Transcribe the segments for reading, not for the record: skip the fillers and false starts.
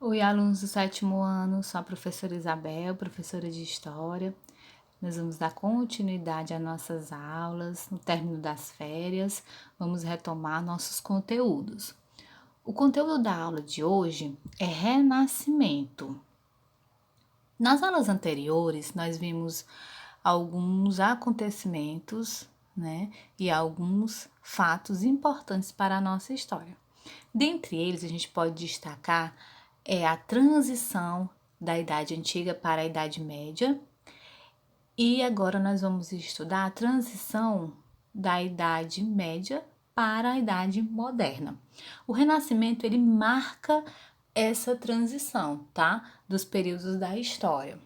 Oi, alunos do sétimo ano, sou a professora Isabel, professora de História. Nós vamos dar continuidade às nossas aulas. No término das férias, vamos retomar nossos conteúdos. O conteúdo da aula de hoje é Renascimento. Nas aulas anteriores, nós vimos alguns acontecimentos, né, e alguns fatos importantes para a nossa história. Dentre eles, a gente pode destacar a transição da Idade Antiga para a Idade Média. E agora nós vamos estudar a transição da Idade Média para a Idade Moderna. O Renascimento, ele marca essa transição, tá? Dos períodos da história.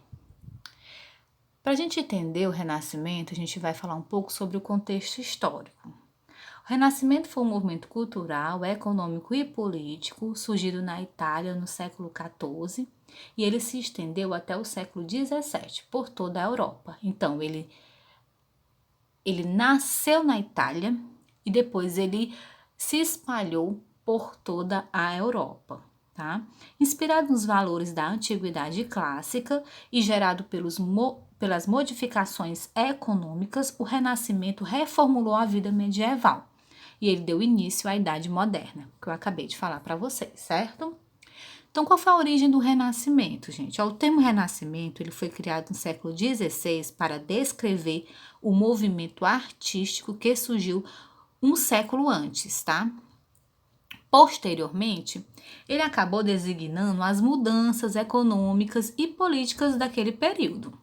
Para a gente entender o Renascimento, a gente vai falar um pouco sobre o contexto histórico. O Renascimento foi um movimento cultural, econômico e político surgido na Itália no século XIV e ele se estendeu até o século XVII por toda a Europa. Então, ele nasceu na Itália e depois ele se espalhou por toda a Europa. Tá? Inspirado nos valores da antiguidade clássica e gerado pelas modificações econômicas, o Renascimento reformulou a vida medieval e ele deu início à Idade Moderna, que eu acabei de falar para vocês, certo? Então, qual foi a origem do Renascimento, gente? O termo Renascimento ele foi criado no século XVI para descrever o movimento artístico que surgiu um século antes, tá? Posteriormente, ele acabou designando as mudanças econômicas e políticas daquele período.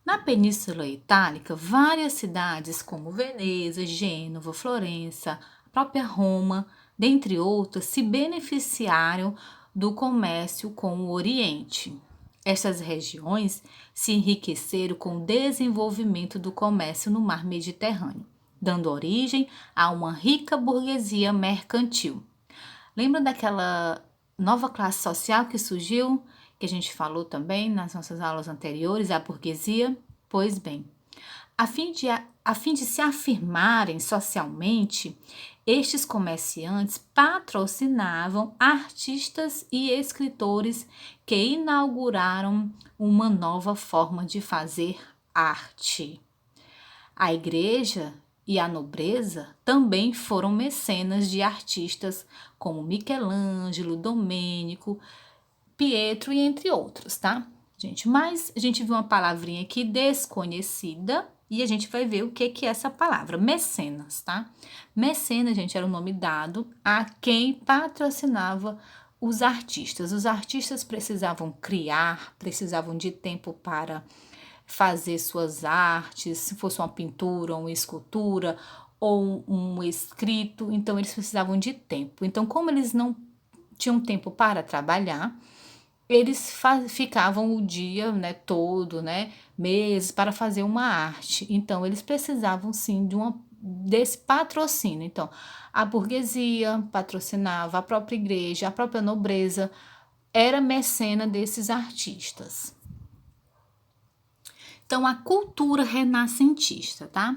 Na Península Itálica, várias cidades como Veneza, Gênova, Florença, a própria Roma, dentre outras, se beneficiaram do comércio com o Oriente. Estas regiões se enriqueceram com o desenvolvimento do comércio no mar Mediterrâneo, dando origem a uma rica burguesia mercantil. Lembra daquela nova classe social que surgiu, que a gente falou também nas nossas aulas anteriores, a burguesia? Pois bem, a fim de se afirmarem socialmente, estes comerciantes patrocinavam artistas e escritores que inauguraram uma nova forma de fazer arte. A igreja e a nobreza também foram mecenas de artistas como Michelangelo, Domênico, Pietro e entre outros, tá? Gente, mas a gente viu uma palavrinha aqui desconhecida e a gente vai ver o que é essa palavra, mecenas, tá? Mecenas, gente, era o nome dado a quem patrocinava os artistas. Os artistas precisavam criar, precisavam de tempo para fazer suas artes, se fosse uma pintura, uma escultura ou um escrito, então eles precisavam de tempo. Então, como eles não tinham tempo para trabalhar, eles ficavam o dia, né, todo, né, meses para fazer uma arte. Então, eles precisavam sim desse patrocínio. Então, a burguesia patrocinava, a própria igreja, a própria nobreza era mecena desses artistas. Então, a cultura renascentista, tá?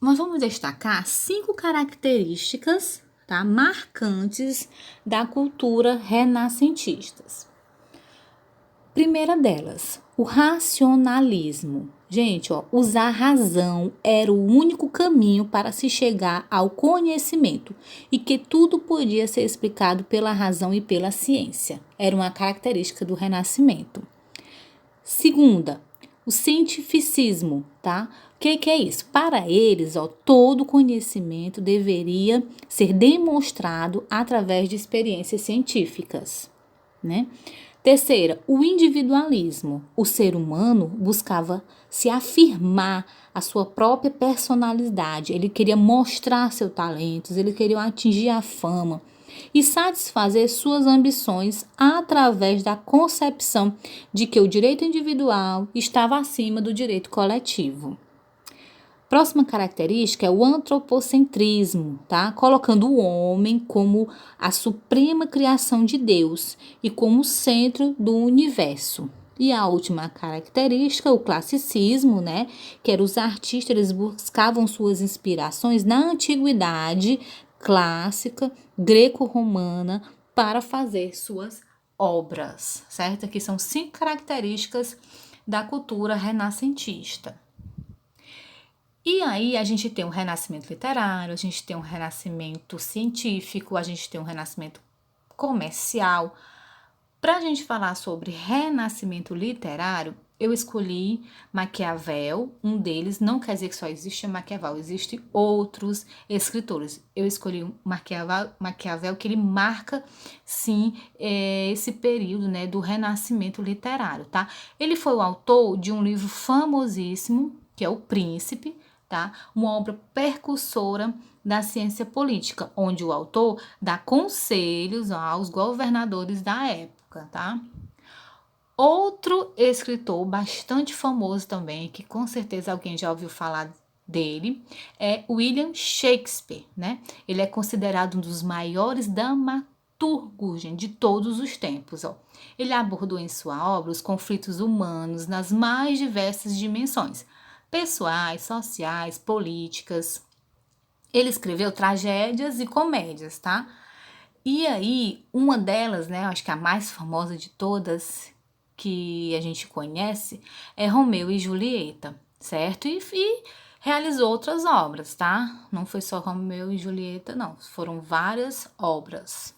Nós vamos destacar 5 características, tá, marcantes da cultura renascentista. Primeira delas, o racionalismo. Gente, ó, usar a razão era o único caminho para se chegar ao conhecimento e que tudo podia ser explicado pela razão e pela ciência. Era uma característica do Renascimento. Segunda, o cientificismo, tá? O que é isso? Para eles, ó, todo conhecimento deveria ser demonstrado através de experiências científicas, né? Terceira, o individualismo. O ser humano buscava se afirmar a sua própria personalidade. Ele queria mostrar seus talentos, ele queria atingir a fama e satisfazer suas ambições através da concepção de que o direito individual estava acima do direito coletivo. Próxima característica é o antropocentrismo, tá? Colocando o homem como a suprema criação de Deus e como o centro do universo. E a última característica, o classicismo, né? Que era os artistas, eles buscavam suas inspirações na antiguidade clássica greco-romana para fazer suas obras, certo? Aqui são 5 características da cultura renascentista. E aí a gente tem um renascimento literário, a gente tem um renascimento científico, a gente tem um renascimento comercial. Para a gente falar sobre renascimento literário, eu escolhi Maquiavel, um deles, não quer dizer que só existe Maquiavel, existem outros escritores. Eu escolhi Maquiavel que ele marca, sim, esse período, né, do renascimento literário, tá? Ele foi o autor de um livro famosíssimo, que é O Príncipe, tá? Uma obra precursora da ciência política, onde o autor dá conselhos aos governadores da época, tá? Outro escritor bastante famoso também, que com certeza alguém já ouviu falar dele, é William Shakespeare, né? Ele é considerado um dos maiores dramaturgos, gente, de todos os tempos, ó. Ele abordou em sua obra os conflitos humanos nas mais diversas dimensões, pessoais, sociais, políticas. Ele escreveu tragédias e comédias, tá? E aí, uma delas, né, acho que a mais famosa de todas que a gente conhece é Romeu e Julieta, certo? E realizou outras obras, tá? Não foi só Romeu e Julieta, não. Foram várias obras.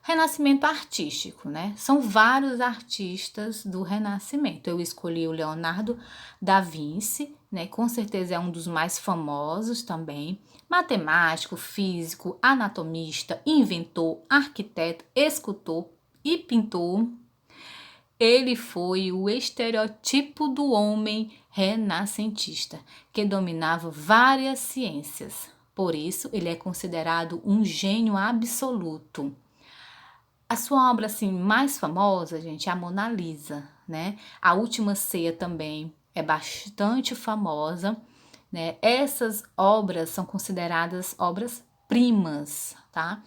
Renascimento artístico, né? São vários artistas do Renascimento. Eu escolhi o Leonardo da Vinci, né? Com certeza é um dos mais famosos também. Matemático, físico, anatomista, inventor, arquiteto, escultor e pintor. Ele foi o estereotipo do homem renascentista, que dominava várias ciências. Por isso, ele é considerado um gênio absoluto. A sua obra assim mais famosa, gente, é a Mona Lisa, né? A Última Ceia também é bastante famosa, né? Essas obras são consideradas obras-primas, tá?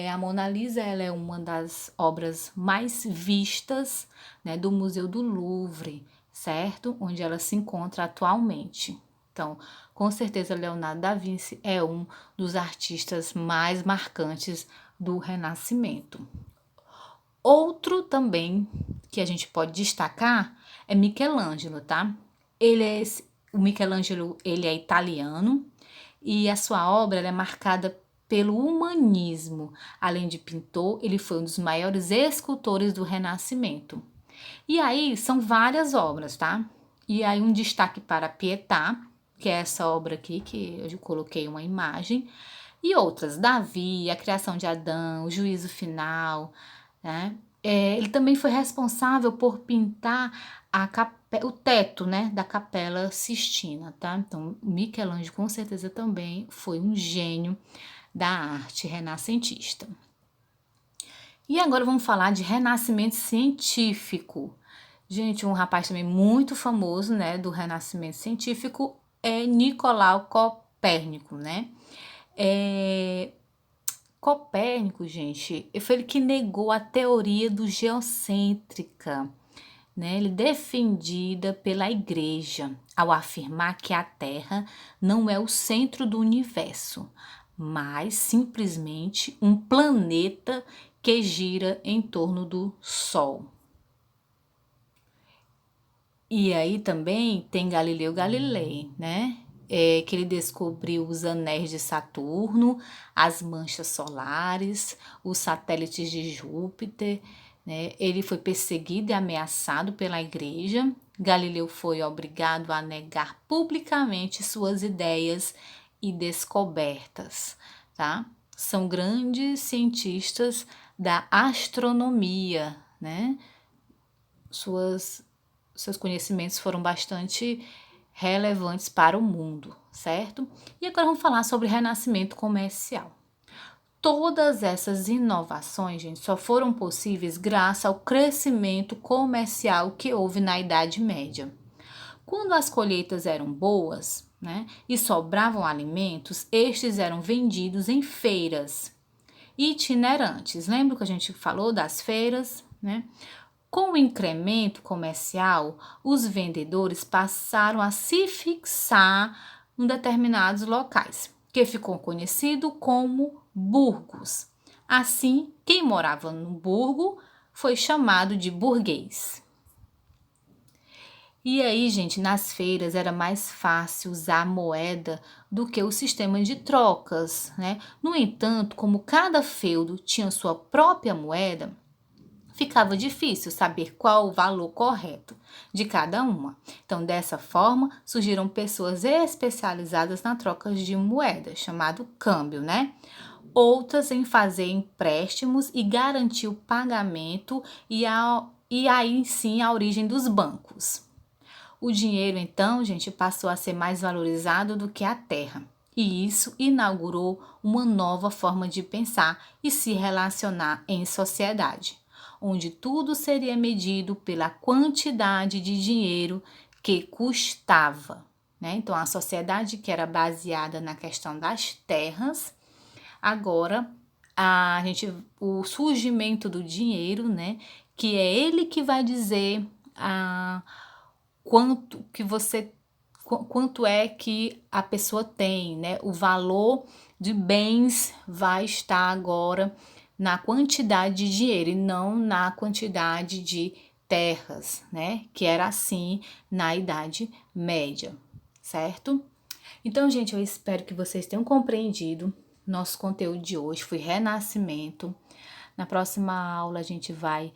A Mona Lisa, ela é uma das obras mais vistas, né, do Museu do Louvre, certo? Onde ela se encontra atualmente. Então, com certeza, Leonardo da Vinci é um dos artistas mais marcantes do Renascimento. Outro também que a gente pode destacar é Michelangelo, tá? O Michelangelo, ele é italiano e a sua obra ela é marcada pelo humanismo. Além de pintor, ele foi um dos maiores escultores do Renascimento. E aí são várias obras, tá? E aí um destaque para Pietà, que é essa obra aqui que eu coloquei uma imagem, e outras, Davi, a criação de Adão, o juízo final, né? Ele também foi responsável por pintar o teto, né, da Capela Sistina, tá? Então, Michelangelo com certeza também foi um gênio da arte renascentista. E agora vamos falar de renascimento científico. Gente, um rapaz também muito famoso, né, do renascimento científico é Nicolau Copérnico, né? Copérnico, gente, foi ele que negou a teoria do geocêntrica, né? Ele defendida pela igreja ao afirmar que a Terra não é o centro do universo, mas simplesmente um planeta que gira em torno do Sol. E aí também tem Galileu Galilei, né? Que ele descobriu os anéis de Saturno, as manchas solares, os satélites de Júpiter, né? Ele foi perseguido e ameaçado pela igreja. Galileu foi obrigado a negar publicamente suas ideias e descobertas, tá? São grandes cientistas da astronomia, né? Seus conhecimentos foram bastante relevantes para o mundo, certo? E agora vamos falar sobre renascimento comercial. Todas essas inovações, gente, só foram possíveis graças ao crescimento comercial que houve na Idade Média. Quando as colheitas eram boas, né, e sobravam alimentos, estes eram vendidos em feiras itinerantes. Lembra que a gente falou das feiras, né? Com o incremento comercial, os vendedores passaram a se fixar em determinados locais, que ficou conhecido como burgos. Assim, quem morava no burgo foi chamado de burguês. E aí, gente, nas feiras era mais fácil usar a moeda do que o sistema de trocas, né? No entanto, como cada feudo tinha sua própria moeda, ficava difícil saber qual o valor correto de cada uma. Então, dessa forma, surgiram pessoas especializadas na troca de moedas, chamado câmbio, né? Outras em fazer empréstimos e garantir o pagamento e aí sim a origem dos bancos. O dinheiro, então, gente, passou a ser mais valorizado do que a terra. E isso inaugurou uma nova forma de pensar e se relacionar em sociedade, onde tudo seria medido pela quantidade de dinheiro que custava, né? Então, a sociedade que era baseada na questão das terras, agora o surgimento do dinheiro, né? Que é ele que vai dizer quanto é que a pessoa tem, né? O valor de bens vai estar agora na quantidade de dinheiro e não na quantidade de terras, né? Que era assim na Idade Média, certo? Então, gente, eu espero que vocês tenham compreendido. Nosso conteúdo de hoje foi Renascimento. Na próxima aula a gente vai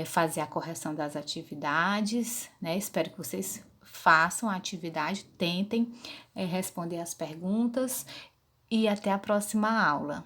fazer a correção das atividades, né? Espero que vocês façam a atividade, tentem responder as perguntas e até a próxima aula.